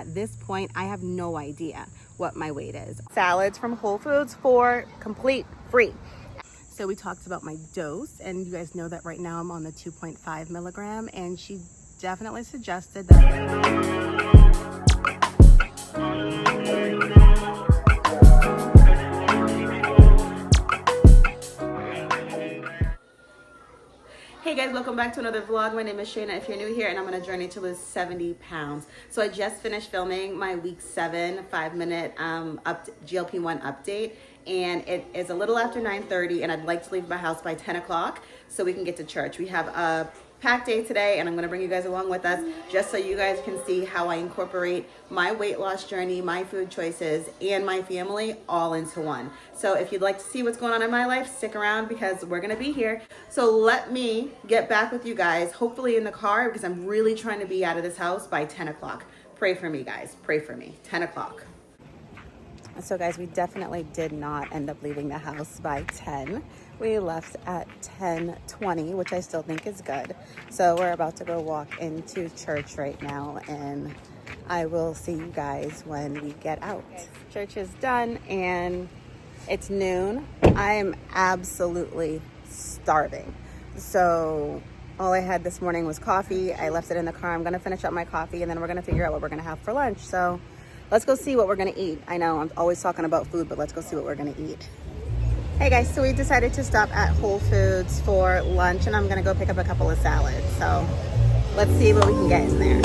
at this point, I have no idea what my weight is. Salads from Whole Foods for complete free. So we talked about my dose, and you guys know that right now I'm on the 2.5 milligram, and she definitely suggested that. Hey guys, welcome back to another vlog. My name is Shayna if you're new here, and I'm on a journey to lose 70 pounds. So I just finished filming my week 7 5-minute GLP-1 update, and it is a little after 9:30, and I'd like to leave my house by 10 o'clock so we can get to church. We have a packed day today, and I'm going to bring you guys along with us just so you guys can see how I incorporate my weight loss journey, my food choices, and my family all into one. So if you'd like to see what's going on in my life, stick around because we're going to be here. So let me get back with you guys, hopefully in the car, because I'm really trying to be out of this house by 10 o'clock. Pray for me, guys. Pray for me. 10 o'clock. So guys, we definitely did not end up leaving the house by 10. We left at 10:20, which I still think is good. So we're about to go walk into church right now, and I will see you guys when we get out. Church is done and it's noon. I am absolutely starving. So all I had this morning was coffee. I left it in the car. I'm gonna finish up my coffee, and then we're gonna figure out what we're gonna have for lunch. So let's go see what we're gonna eat. I know I'm always talking about food, but let's go see what we're gonna eat. Hey guys, so we decided to stop at Whole Foods for lunch, and I'm gonna go pick up a couple of salads. So let's see what we can get in there.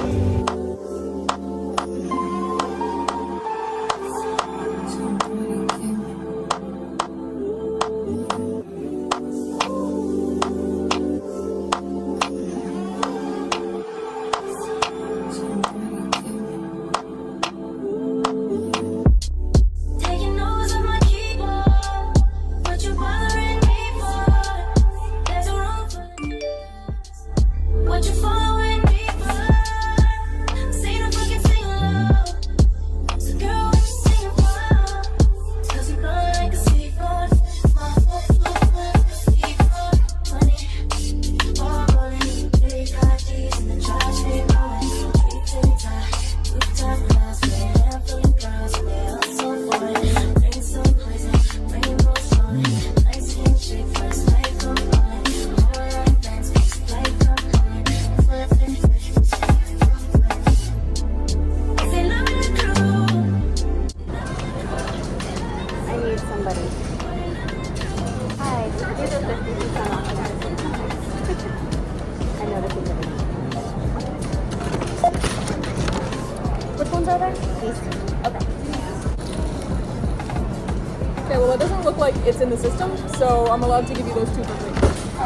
Okay, well it doesn't look like it's in the system, so I'm allowed to give you those 2 for free.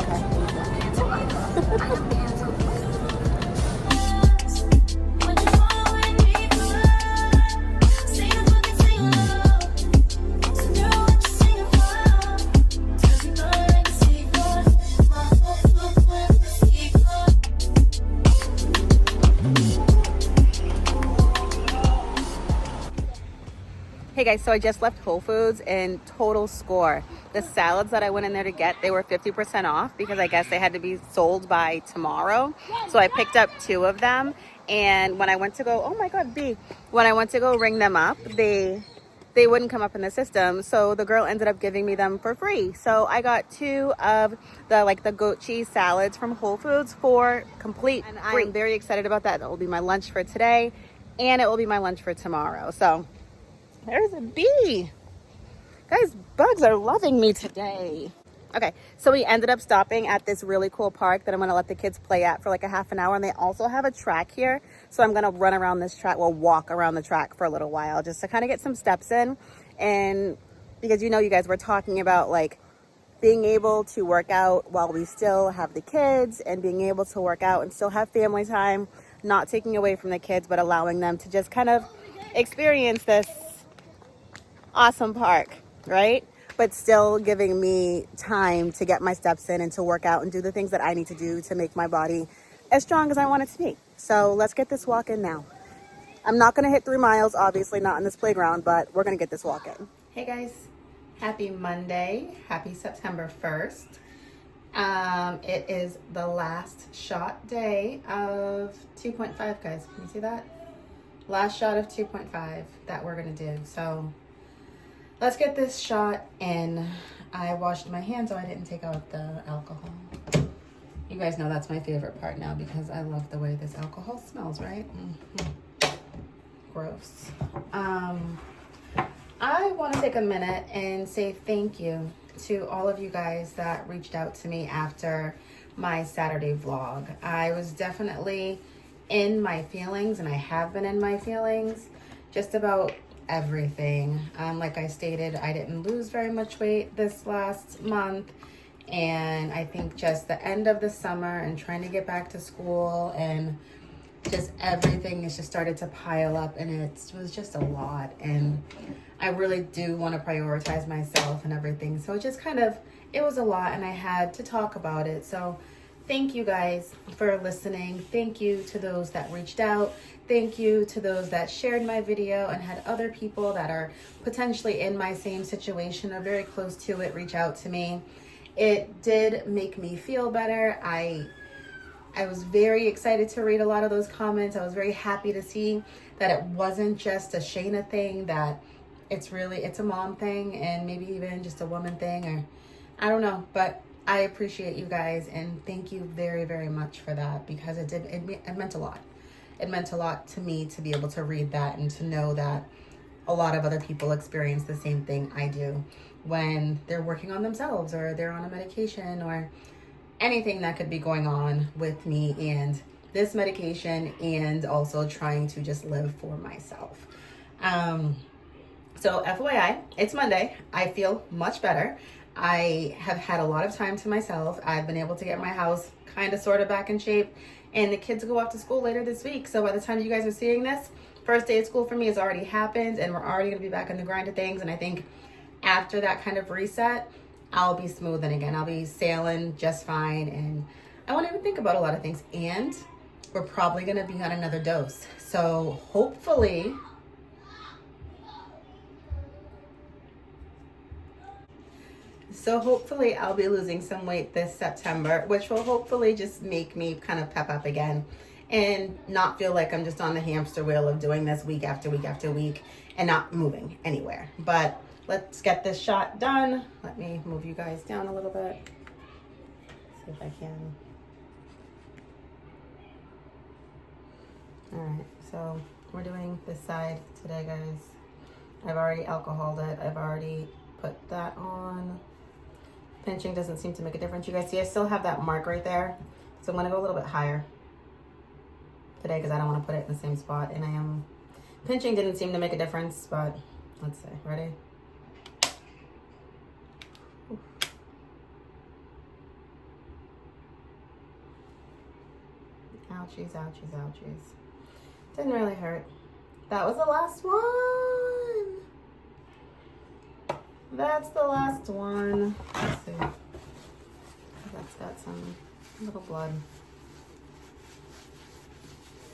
Okay. Hey guys, so I just left Whole Foods, and total score. The salads that I went in there to get, they were 50% off because I guess they had to be sold by tomorrow. So I picked up 2 of them, and when I went to go, oh my God, B, when I went to go ring them up, they wouldn't come up in the system. So the girl ended up giving me them for free. So I got 2 of the goat cheese salads from Whole Foods for complete free. I'm very excited about that. That will be my lunch for today, and it will be my lunch for tomorrow. So there's a bee. Guys, bugs are loving me today. Okay, so we ended up stopping at this really cool park that I'm gonna let the kids play at for like a half an hour, and they also have a track here. So I'm gonna run around this track, walk around the track for a little while just to kind of get some steps in. And because you guys were talking about like being able to work out while we still have the kids, and being able to work out and still have family time, not taking away from the kids, but allowing them to just kind of experience this awesome park, right? But still giving me time to get my steps in and to work out and do the things that I need to do to make my body as strong as I want it to be. So let's get this walk in now. I'm not gonna hit 3 miles, obviously not in this playground, but we're gonna get this walk in. Hey guys, happy Monday, happy September 1st. It is the last shot day of 2.5, guys. Can you see that? last shot of 2.5 that we're gonna do. So let's get this shot in. I washed my hands so I didn't take out the alcohol. You guys know that's my favorite part now because I love the way this alcohol smells, right? Gross. I want to take a minute and say thank you to all of you guys that reached out to me after my Saturday vlog. I was definitely in my feelings, and I have been in my feelings just about everything. Like I stated, I didn't lose very much weight this last month, and I think just the end of the summer and trying to get back to school and just everything has just started to pile up, and it was just a lot, and I really do want to prioritize myself and everything. So it just kind of, it was a lot, and I had to talk about it. So thank you guys for listening. Thank you to those that reached out. Thank you to those that shared my video and had other people that are potentially in my same situation or very close to it reach out to me. It did make me feel better. I was very excited to read a lot of those comments. I was very happy to see that it wasn't just a Shayna thing, that it's a mom thing and maybe even just a woman thing, or I don't know, but I appreciate you guys and thank you very, very much for that, because it meant a lot. It meant a lot to me to be able to read that and to know that a lot of other people experience the same thing I do when they're working on themselves or they're on a medication or anything that could be going on with me and this medication, and also trying to just live for myself. So FYI, it's Monday. I feel much better. I have had a lot of time to myself. I've been able to get my house kind of sort of back in shape, and the kids go off to school later this week. So by the time you guys are seeing this, first day of school for me has already happened, and we're already going to be back in the grind of things. And I think after that kind of reset, I'll be smoothing again. I'll be sailing just fine, and I won't even think about a lot of things. And we're probably going to be on another dose. So hopefully I'll be losing some weight this September, which will hopefully just make me kind of pep up again and not feel like I'm just on the hamster wheel of doing this week after week after week and not moving anywhere. But let's get this shot done. Let me move you guys down a little bit. See if I can. All right, so we're doing this side today, guys. I've already alcoholed it. I've already put that on. Pinching doesn't seem to make a difference. You guys see I still have that mark right there. So I'm gonna go a little bit higher today because I don't want to put it in the same spot. And pinching didn't seem to make a difference, but let's see. Ready? Oof. Ouchies, ouchies, ouchies. Didn't really hurt. That was the last one. That's the last one. Let's see. That's got some little blood.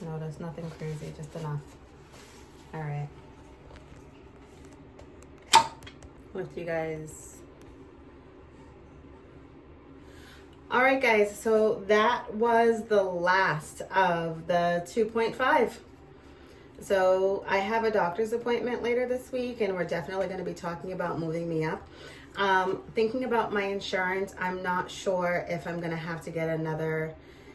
Notice nothing crazy, just enough. All right. With you guys. All right, guys. So that was the last of the 2.5. So I have a doctor's appointment later this week, and we're definitely going to be talking about moving me up. Thinking about my insurance, I'm not sure if I'm going to have to get another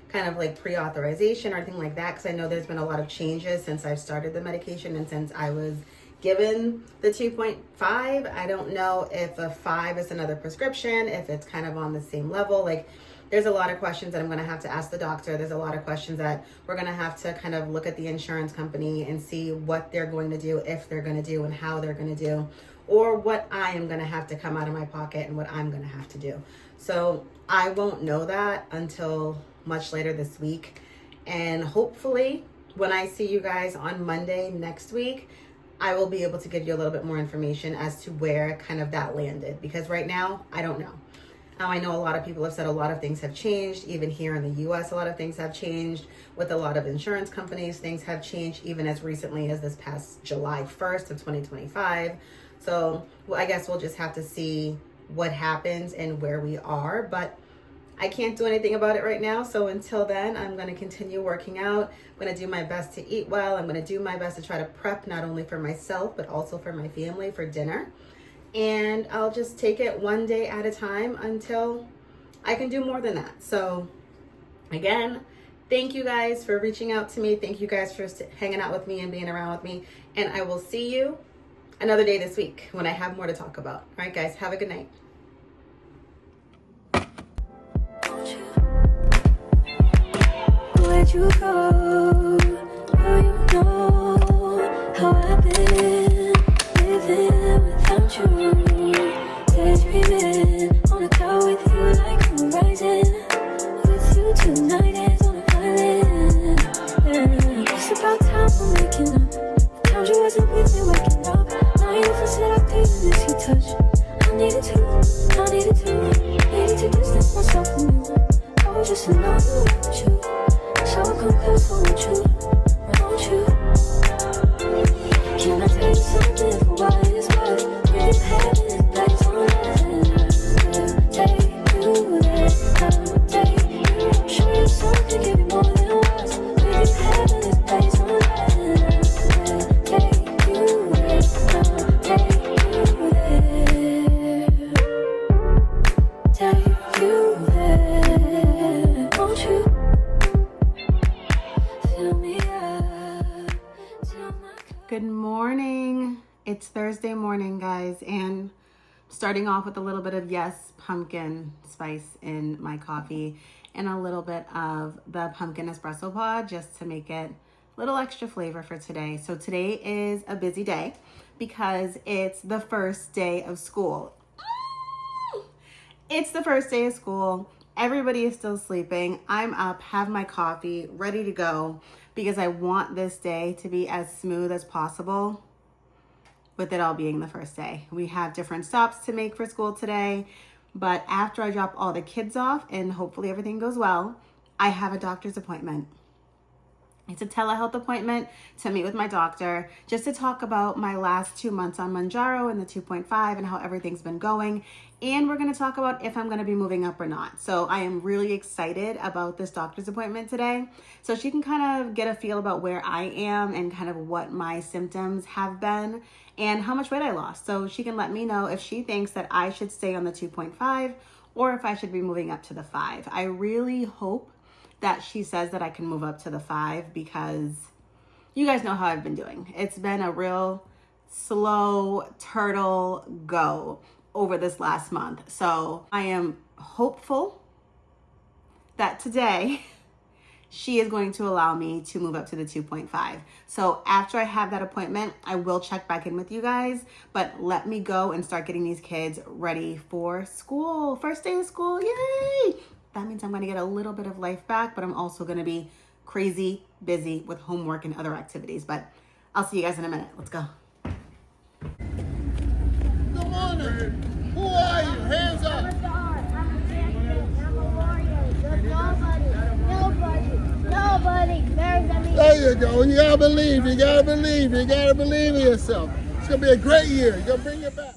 kind of like pre-authorization or anything like that, because I know there's been a lot of changes since I've started the medication and since I was given the 2.5. I don't know if a 5 is another prescription, if it's kind of on the same level. Like, there's a lot of questions that I'm going to have to ask the doctor. There's a lot of questions that we're going to have to kind of look at the insurance company and see what they're going to do, if they're going to do, and how they're going to do, or what I am going to have to come out of my pocket and what I'm going to have to do. So I won't know that until much later this week. And hopefully when I see you guys on Monday next week, I will be able to give you a little bit more information as to where kind of that landed, because right now I don't know. I know a lot of people have said a lot of things have changed. Even here in the US, a lot of things have changed. With a lot of insurance companies, things have changed even as recently as this past July 1st of 2025. So I guess we'll just have to see what happens and where we are. But I can't do anything about it right now. So until then, I'm going to continue working out. I'm going to do my best to eat well. I'm going to do my best to try to prep not only for myself, but also for my family for dinner. And I'll just take it one day at a time until I can do more than that. So again, thank you guys for reaching out to me. Thank you guys for hanging out with me and being around with me. And I will see you another day this week when I have more to talk about. All right, guys, have a good night. Where'd you go? Oh, you know how I've been living without you. Daydreaming on a cloud with you like I'm rising. With you tonight is on an island. Yeah. It's about time for making up. The times you wasn't with me waking up. Now you feel seductive in this heat touch. I needed to distance myself from you. I was just in love with you. So come close, won't you? Won't you? Can I tell you something for what it's worth? If you had it, place on earth, take you there, I'll take you. Show you something, give you more than words. If you had it, place on earth, take you there, I'll take you there, take you there, won't you? Good morning. It's Thursday morning, guys, and starting off with a little bit of pumpkin spice in my coffee and a little bit of the pumpkin espresso pod just to make it a little extra flavor for today. So today is a busy day because it's the first day of school. It's the first day of school. Everybody is still sleeping. I'm up, have my coffee, ready to go because I want this day to be as smooth as possible with it all being the first day. We have different stops to make for school today, but after I drop all the kids off and hopefully everything goes well, I have a doctor's appointment. It's a telehealth appointment to meet with my doctor just to talk about my last 2 months on Mounjaro and the 2.5 and how everything's been going. And we're going to talk about if I'm going to be moving up or not. So I am really excited about this doctor's appointment today. So she can kind of get a feel about where I am and kind of what my symptoms have been and how much weight I lost. So she can let me know if she thinks that I should stay on the 2.5 or if I should be moving up to the 5. I really hope that she says that I can move up to the 5 because you guys know how I've been doing. It's been a real slow turtle go over this last month. So I am hopeful that today she is going to allow me to move up to the 2.5. So after I have that appointment, I will check back in with you guys, but let me go and start getting these kids ready for school. First day of school, yay! That means I'm going to get a little bit of life back, but I'm also going to be crazy busy with homework and other activities. But I'll see you guys in a minute. Let's go. Good morning. Who are you? Hands up. I'm a champion. I'm a warrior. There's nobody better than me. There you go. You gotta believe. You gotta believe. You gotta believe in yourself. It's gonna be a great year. You're gonna bring it back.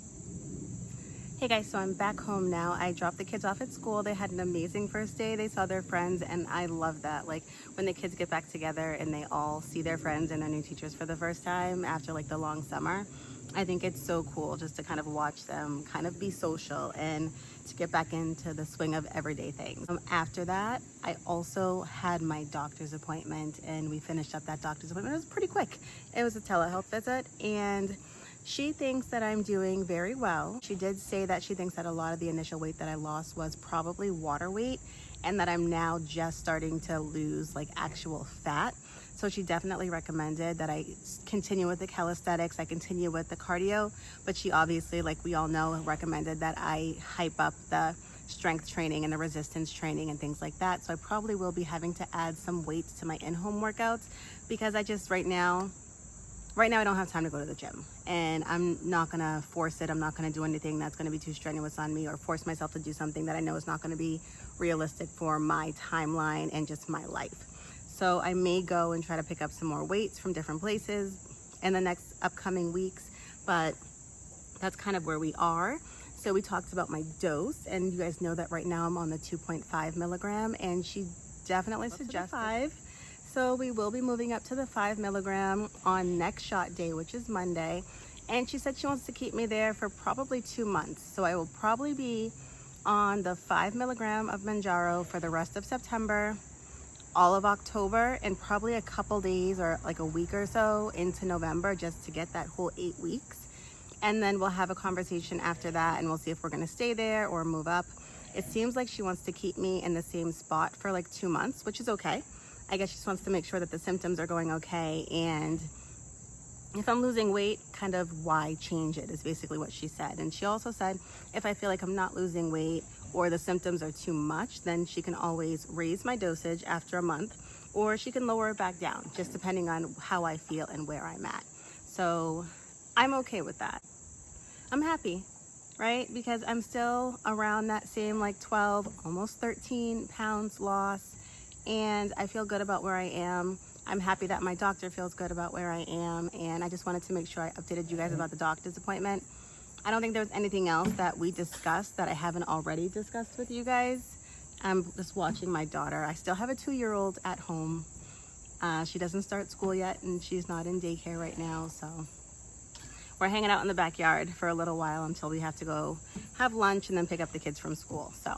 Hey guys, so I'm back home now. I dropped the kids off at school. They had an amazing first day. They saw their friends and I love that. Like when the kids get back together and they all see their friends and their new teachers for the first time after like the long summer. I think it's so cool just to kind of watch them kind of be social and to get back into the swing of everyday things. After that, I also had my doctor's appointment and we finished up that doctor's appointment. It was pretty quick. It was a telehealth visit and she thinks that I'm doing very well. She did say that she thinks that a lot of the initial weight that I lost was probably water weight and that I'm now just starting to lose like actual fat. So she definitely recommended that I continue with the calisthenics, I continue with the cardio, but she obviously, like we all know, recommended that I hype up the strength training and the resistance training and things like that. So I probably will be having to add some weights to my in-home workouts because I just right now I don't have time to go to the gym and I'm not gonna force it. I'm not gonna do anything that's gonna be too strenuous on me or force myself to do something that I know is not gonna be realistic for my timeline and just my life. So I may go and try to pick up some more weights from different places in the next upcoming weeks, but that's kind of where we are. So we talked about my dose, and you guys know that right now I'm on the 2.5 milligram, and she definitely suggested 5. So we will be moving up to the 5 milligram on next shot day, which is Monday. And she said she wants to keep me there for probably 2 months. So I will probably be on the 5 milligram of Mounjaro for the rest of September, all of October, and probably a couple days or like a week or so into November, just to get that whole 8 weeks. And then we'll have a conversation after that, and we'll see if we're gonna stay there or move up. It seems like she wants to keep me in the same spot for like 2 months, which is okay. I guess she just wants to make sure that the symptoms are going okay, and if I'm losing weight, kind of why change it is basically what she said. And she also said if I feel like I'm not losing weight or the symptoms are too much, then she can always raise my dosage after a month, or she can lower it back down, just depending on how I feel and where I'm at. So I'm okay with that. I'm happy, right? Because I'm still around that same like 12, almost 13 pounds loss, and I feel good about where I am. I'm happy that my doctor feels good about where I am, and I just wanted to make sure I updated you guys about the doctor's appointment. I don't think there was anything else that we discussed that I haven't already discussed with you guys. I'm just watching my daughter. I still have a 2-year-old at home. She doesn't start school yet, and she's not in daycare right now, so we're hanging out in the backyard for a little while until we have to go have lunch and then pick up the kids from school. So,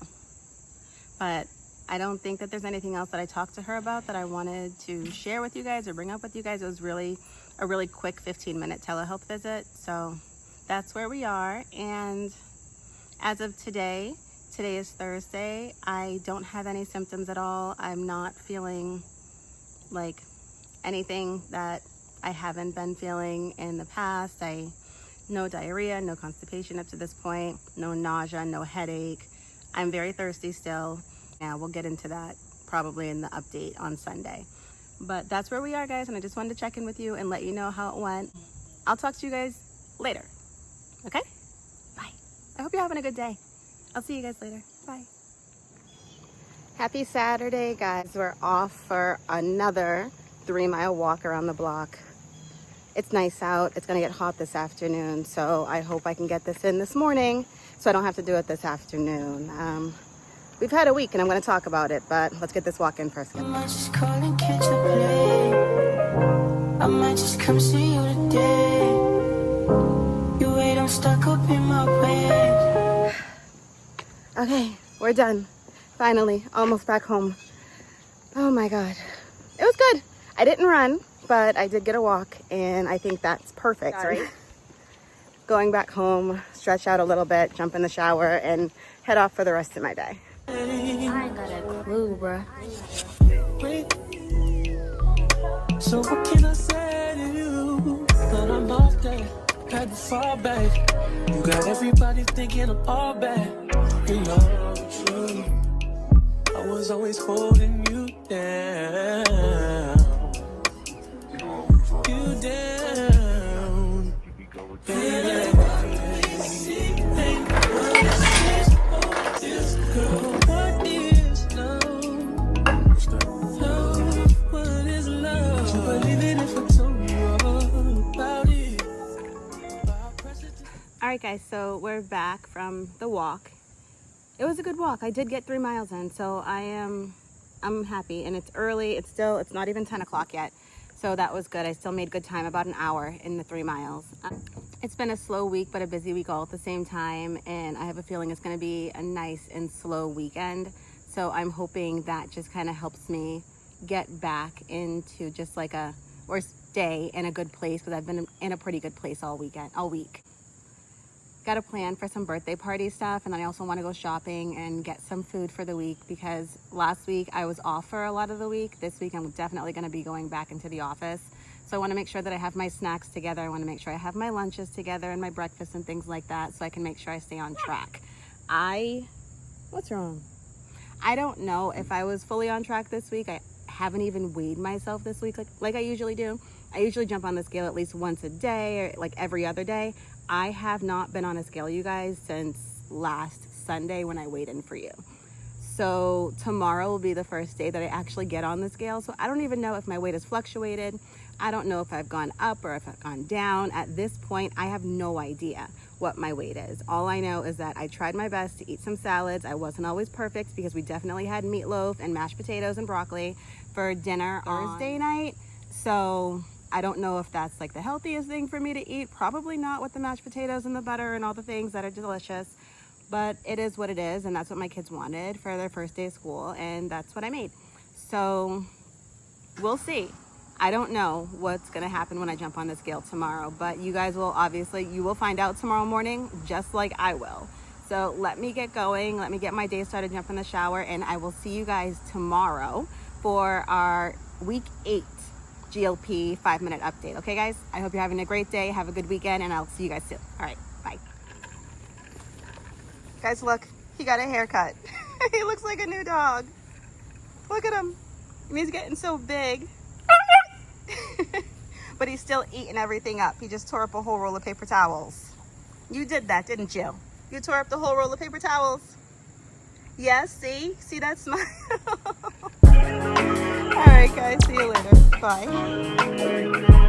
but I don't think that there's anything else that I talked to her about that I wanted to share with you guys or bring up with you guys. It was really a really quick 15-minute telehealth visit. So that's where we are. And as of today is Thursday, I don't have any symptoms at all. I'm not feeling like anything that I haven't been feeling in the past. No diarrhea, no constipation up to this point, no nausea, no headache. I'm very thirsty still. Yeah, we'll get into that probably in the update on Sunday. But that's where we are, guys, and I just wanted to check in with you and let you know how it went. I'll talk to you guys later. Okay? Bye. I hope you're having a good day. I'll see you guys later. Bye. Happy Saturday, guys. We're off for another 3-mile walk around the block. It's nice out. It's gonna get hot this afternoon, so I hope I can get this in this morning so I don't have to do it this afternoon. We've had a week and I'm gonna talk about it, but let's get this walk in first. I might just call and catch a play. I might just come see you today. You wait, I'm stuck up in my way. Okay, we're done. Finally, almost back home. Oh my God. It was good. I didn't run, but I did get a walk, and I think that's perfect. Sorry. Going back home, stretch out a little bit, jump in the shower, and head off for the rest of my day. I ain't got a clue, bruh. So what can I say to you? But I'm off there, had to fall back. You got everybody thinking I'm all bad. You know the truth. I was always holding you down. You down. Baby. All right, guys, so we're back from the walk. It was a good walk. I did get 3 miles in, so I'm happy, and it's early. It's not even 10 o'clock yet, so that was good. I still made good time, about an hour in the 3 miles. It's been a slow week, but a busy week all at the same time, and I have a feeling it's going to be a nice and slow weekend. So I'm hoping that just kind of helps me get back into just like or stay in a good place, because I've been in a pretty good place all week. Got a plan for some birthday party stuff, and then I also want to go shopping and get some food for the week, because last week I was off for a lot of the week. This week I'm definitely going to be going back into the office. So I want to make sure that I have my snacks together. I want to make sure I have my lunches together and my breakfast and things like that, so I can make sure I stay on track. What's wrong? I don't know if I was fully on track this week. I haven't even weighed myself this week like I usually do. I usually jump on the scale at least once a day or like every other day. I have not been on a scale, you guys, since last Sunday when I weighed in for you. So tomorrow will be the first day that I actually get on the scale. So I don't even know if my weight has fluctuated. I don't know if I've gone up or if I've gone down. At this point, I have no idea what my weight is. All I know is that I tried my best to eat some salads. I wasn't always perfect because we definitely had meatloaf and mashed potatoes and broccoli for dinner Thursday night. So I don't know if that's like the healthiest thing for me to eat. Probably not with the mashed potatoes and the butter and all the things that are delicious. But it is what it is, and that's what my kids wanted for their first day of school, and that's what I made. So we'll see. I don't know what's gonna happen when I jump on the scale tomorrow, but you guys will obviously, you will find out tomorrow morning, just like I will. So let me get going, let me get my day started, jump in the shower, and I will see you guys tomorrow for our week 8 GLP 5-minute update. Okay guys, I hope you're having a great day, have a good weekend, and I'll see you guys soon. All right, bye. Guys, look, he got a haircut. He looks like a new dog. Look at him. He's getting so big. But he's still eating everything up. He just tore up a whole roll of paper towels. You did that, didn't you? You tore up the whole roll of paper towels. Yes, see? See that smile? All right, guys, see you later. Bye.